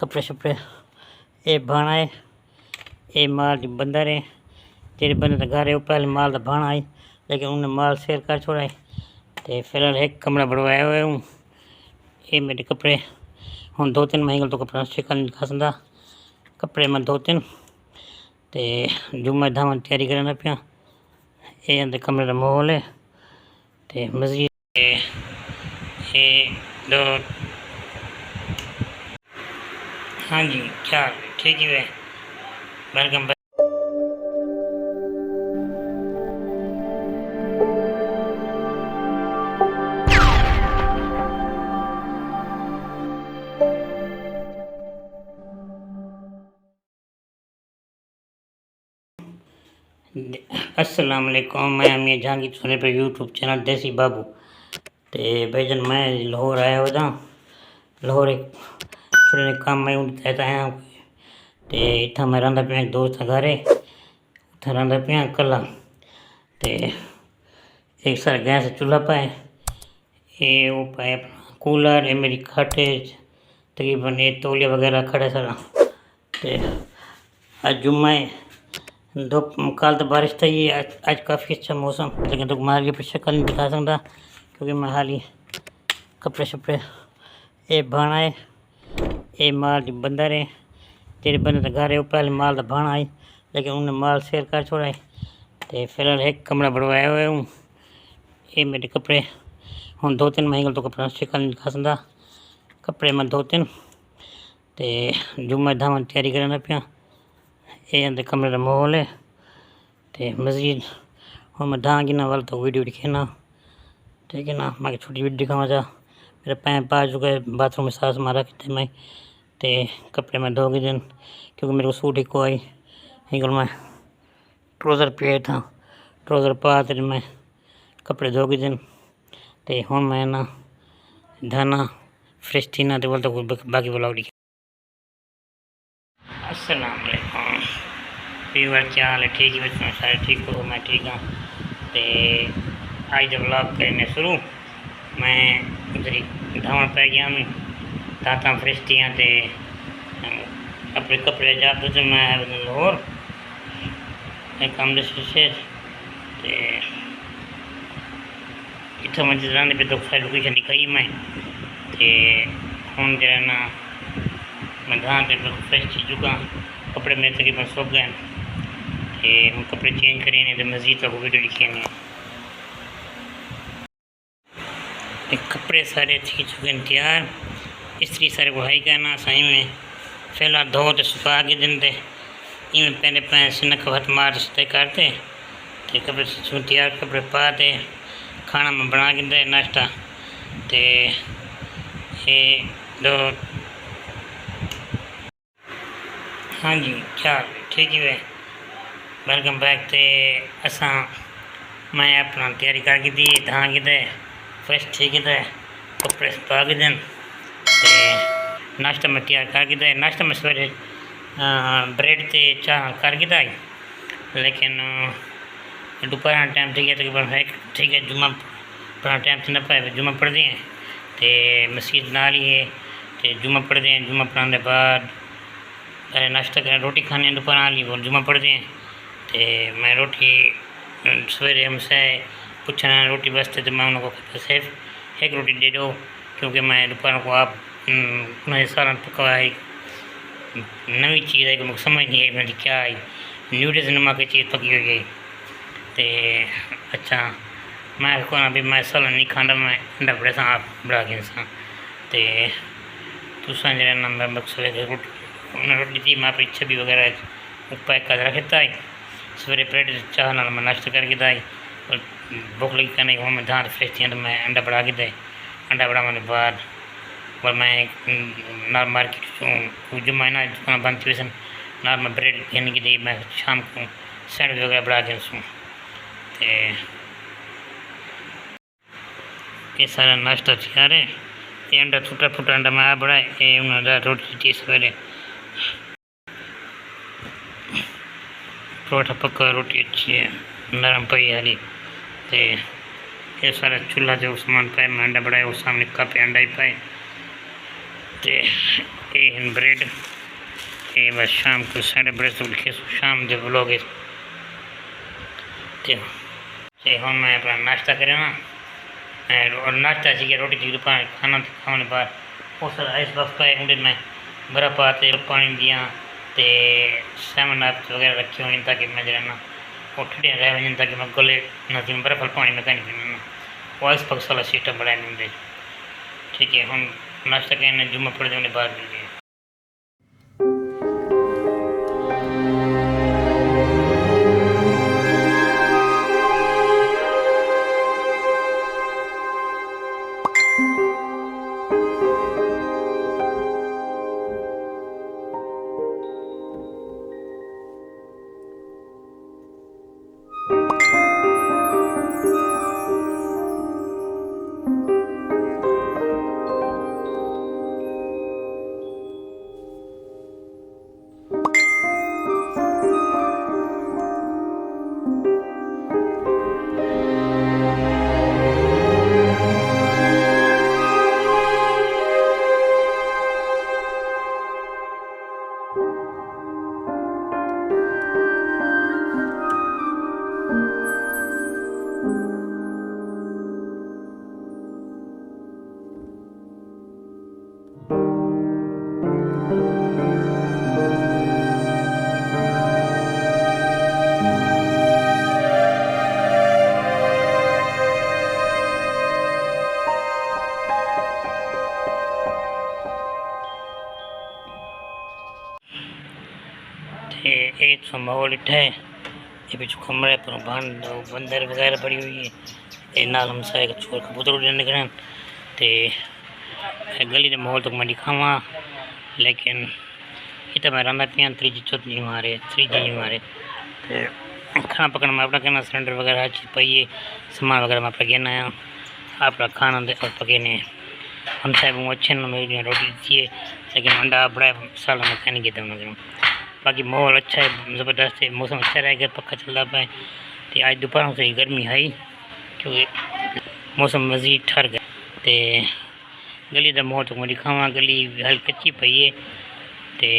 कपड़े शपड़े ये भाना है, ये माल की बंदर है। तेरे बंदे का घर है, वो पहले माल का भाना है लेकिन उन्हें माल सेल कर छोड़ा है। तो फिलहाल एक कमरा बढ़वाया हुआ हूँ। ये मेरे कपड़े हूँ 2-3 महीने तो कपड़ा शिकल नहीं दिखा सकता। कपड़े मैं 2-3 तो जुम्मा धाम तैयारी करना पिया। ये अंदर कमरे का माहौल है। तो मस्जिद ये 2 हाँ जी 4 ठीक ही है। Welcome back. अस्सलाम वालेकुम, मैं मियां जहांगीर सुने पर यूट्यूब चैनल देसी बाबू। तो भाईजान मैं लाहौर आया हुआ था। लाहौर एक थोड़े काम में रहता है। तो इतना मैं रहा पिया दोस्त घर है, उतना रहा पिया कला। तो एक सारा गैस चूल्हा पाए, ये वो पाए अपना कूलर, ये मेरी खाटे तकरीबन ये तौलिया वगैरह खड़े सारा। तो आज जुम्मा है, दो कल तो बारिश था। ये आज काफ़ी अच्छा मौसम, लेकिन तो मार के पीछे कल नहीं दिखा सकता क्योंकि मैं हाल ही कपड़े शपड़े ये भाना है, ये माल की बंदर है। तेरे बंदे का घर है, वो पहले माल का भाना है लेकिन उन्हें माल सेल कर छोड़ा है। तो फिलहाल एक कमरा बढ़वाया हुआ हूँ। ये मेरे कपड़े हूँ 2-3 महीने तो कपड़ा शिकल नहीं दिखा सकता। कपड़े मैं 2-3 तो जुम्मा धाम तैयारी करना पिया। ये अंदर कमरे का माहौल है। तो मस्जिद और मैं धाँ गिना वाला तो वीडियो दिखेना, ठीक है ना। मैं छोटी वीडियो दिखावा जा। मेरे पैर पा चुका है, बाथरूम में सांस मारा कितने मैं। तो कपड़े में 2 दिन क्योंकि मेरे को सूट ही को आई निकल मैं ट्राउज़र पे था, ट्राउज़र पा तेरे मैं कपड़े 2 दिन। तो हूँ मैं ना धाना फ्रेश थी ना तो बोलता बाकी ब्लॉग दिखे। अस्सलाम वालेकुम व्यूअर, क्या हाल है? ठीक है बच्चों, सारे ठीक हो? मैं ठीक हूँ। तो आज जब ब्लॉग करने शुरू मैं उधर धावन पै गया मैं ताता फ्रेश थी तो अपने कपड़े जा तो मैं लाहौर काम से इतना मैं जराने पे तो सारी लोकेशन दिखाई मैं। तो हूँ जो है ना मैं धान पे फ्रेश थी चुका, कपड़े मेरे तकरीबन सूख गए। तो हम कपड़े चेंज करें तो मस्जिद का वीडियो दिखेंगे। कपड़े सारे थी चुके हैं तैयार, इस्त्री सारे वहाई करना सही में फिलहाल धो तो सुखा के दिन थे इवें पहले पैसे न खपत मार सते करते। तो कपड़े तैयार कपड़े पाते खाना में बना के दे नाश्ता। तो ये 2 हाँ जी 4 ठीक है। Welcome back. तो असा मैं अपना तैयारी करके दी धाँ के दे फ्रेश ठीक है कपड़े पा के दिन। तो नाश्ता में तैयार करके दे, नाश्ता में सवेरे ब्रेड से चाह करके था लेकिन दोपहर टाइम ठीक है तकरीबन ठीक है जुम्मा पढ़ा टाइम से न पाए जुम्मा पढ़ दिए। तो मस्जिद नाल ही है तो जुम्मा पढ़ दिए। जुम्मा पढ़ाने के बाद पहले नाश्ता करें, रोटी खाने दोपहर वाली वो जुम्मा पढ़ दिए। तो मैं रोटी सवेरे हमसे पूछना रोटी वास्ते तो मैं उनको सिर्फ एक रोटी दे दो क्योंकि मैं दोपहर को आप उन्हें सारा पकवाई नवी चीज़ है कि मुझे समझ नहीं आई मेरी क्या आई न्यूडल्स नमक की चीज़ पकी हुई गई। तो अच्छा मैं को अभी मैं साल नहीं खाना, मैं अंडा बड़े सा आप बड़ा के इंसान। तो तुसा जो ना मैं सवेरे रोटी थी मैं पीछे भी वगैरह पैक कर रखता है। सवेरे ब्रेड चाह ना मैं नाश्ता करके था और भूख लगी करने को मैं धान फ्रेश थी तो मैं अंडा बढ़ा के दे। अंडा बढ़ाने के बाद और मैं नार मार्केट जो मैं ना दुकान बंद थी वैसे नार में ब्रेड घेने की दी मैं शाम को सैंडविच वगैरह बढ़ा के उसमें। तो ये सारा नाश्ता तैयार है। ये अंडा टूटा फूटा अंडा मैं बड़ा ये उन्होंने रोटी थी सवेरे परोठा पक्का रोटी अच्छी है नरम पई हरी। तो ये सारा चूल्हा जो सामान पाए मैं अंडा बढ़ाया वो सामने कप अंडा ही पाए ते ये ब्रेड ये बस शाम को 8:30 तो लिखे शाम के ब्लॉग ते हम मैं अपना नाश्ता करें ना और नाश्ता चाहिए रोटी चाहिए खाना खाने बाद उस इस वक्त है उन्हें मैं बर्फ़ आते पानी दिया तो 7 अप वगैरह रखे हुए ताकि मैं जो है ना वो ठंडे रह वजन ताकि मैं गले ना बर्फ़ पानी में कहीं पीना वो इस वक्त सारा सिस्टम बनाए मुझे ठीक है हम नाश्ता करने जुम्मा पड़ जाने बाद मिलते हैं। एक सौ माहौल इट्ठा है ये पिछू कमरे पर बंदर वगैरह पड़ी हुई है ये नाल हम सारे छोर कबूतर उड़ने निकले ते गली के माहौल तक मैं दिखावा लेकिन इतना मैं रहा पिया त्रीजी चौथी मारे ते खाना पकड़ना मैं अपना कहना सिलेंडर वगैरर हर चीज़ पाइए सामान वगैरह मैं अपना कहना है अपना खाना और पकेने हम साहब अच्छे मेरी रोटी दी है लेकिन अंडा बड़ा साल में क्या नहीं कहता उन्होंने बाकी माहौल अच्छा है ज़बरदस्त है मौसम अच्छा रहेगा पक्का चल रहा है तो आज दोपहर से गर्मी आई क्योंकि मौसम मज़ीद ठर गया तो गली का माहौल तो मैं दिखावा गली हल कच्ची पई है तो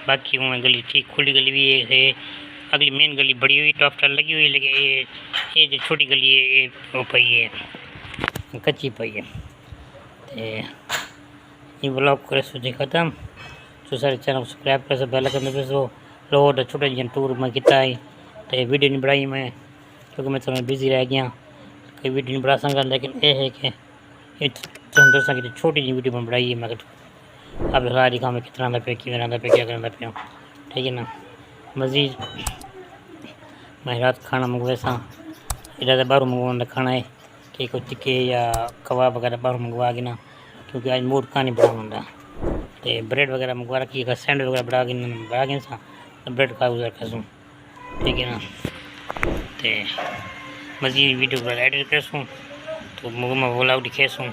बाकी हूँ गली ठीक खुली गली भी है अगली मेन गली बड़ी हुई टॉप टाल लगी हुई लेकिन ये जो छोटी गली है ये वो पई है कच्ची पई है तो ये ब्लॉग करे सोचे ख़त्म तो सारे चैनल सब्सक्राइब कर बेल आइकन दबा सो लाहौर छोटे जन टूर में किया है तो वीडियो नहीं बनाई मैं क्योंकि मैं थोड़ा बिजी रह गया कोई वीडियो नहीं बना सकता लेकिन ये है कि दसा कि छोटी जी वीडियो मैं बनाई है मैं आप लगा दिखा मैं कितना रहा पे कि रहा पे क्या करना पे ठीक है ना मज़ीद मैं रात खाना मंगवाए सा इधर बाहरों मंगवाना खाना है कि कोई टिक्के या कबाब वगैरह बाहरों मंगवा के ना क्योंकि आज मूड का नहीं बड़ा तो ब्रेड वगैरह मंगवा रखी है सैंडविच वगैरह बना के सा ब्रेड खा उधर खसूँ ठीक है ना तो मज़ीद वीडियो पर एडिट करसूँ तो मैं ब्लॉग दिखेसूँ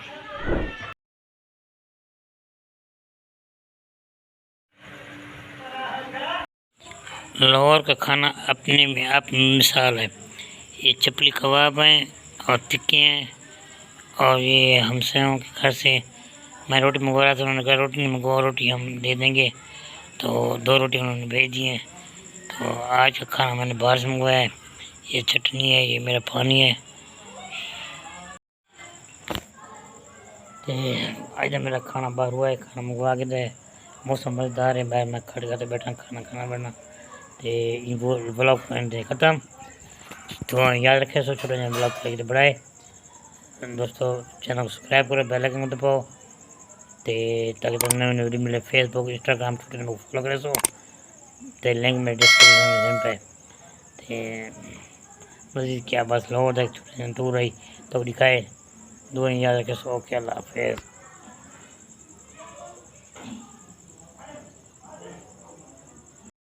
लाहौर का खाना अपने में आप मिसाल है ये चपली कबाब हैं और टिक्के हैं और ये हमसायों के घर से मैं रोटी मंगवा रहा था उन्होंने कहा रोटी नहीं मंगवाओ रोटी हम दे देंगे तो 2 रोटी उन्होंने भेज दी हैं तो आज का खाना मैंने बाहर से मंगवाया है ये चटनी है ये मेरा पानी है तो आज मेरा खाना बाहर हुआ है खाना मंगवा के दे मौसम मज़ेदार है बाहर मैं खड़ कर बैठा खाना बनना तो वो ब्लॉग ख़त्म तो याद रखे सो छोटे ब्लॉग करके बढ़ाए दोस्तों चैनल को सब्सक्राइब करो बेल आइकन दबाओ तो ताकि तुम नई वीडियो मिले फेसबुक इंस्टाग्राम ट्विटर में फॉलो करे सो तो लिंक में डिस्क्रिप्शन पे तो मज़ीद क्या बस लाहौर तक टूर रही तो दिखाए दो याद रखे सो ओके अल्लाह हाफिज़।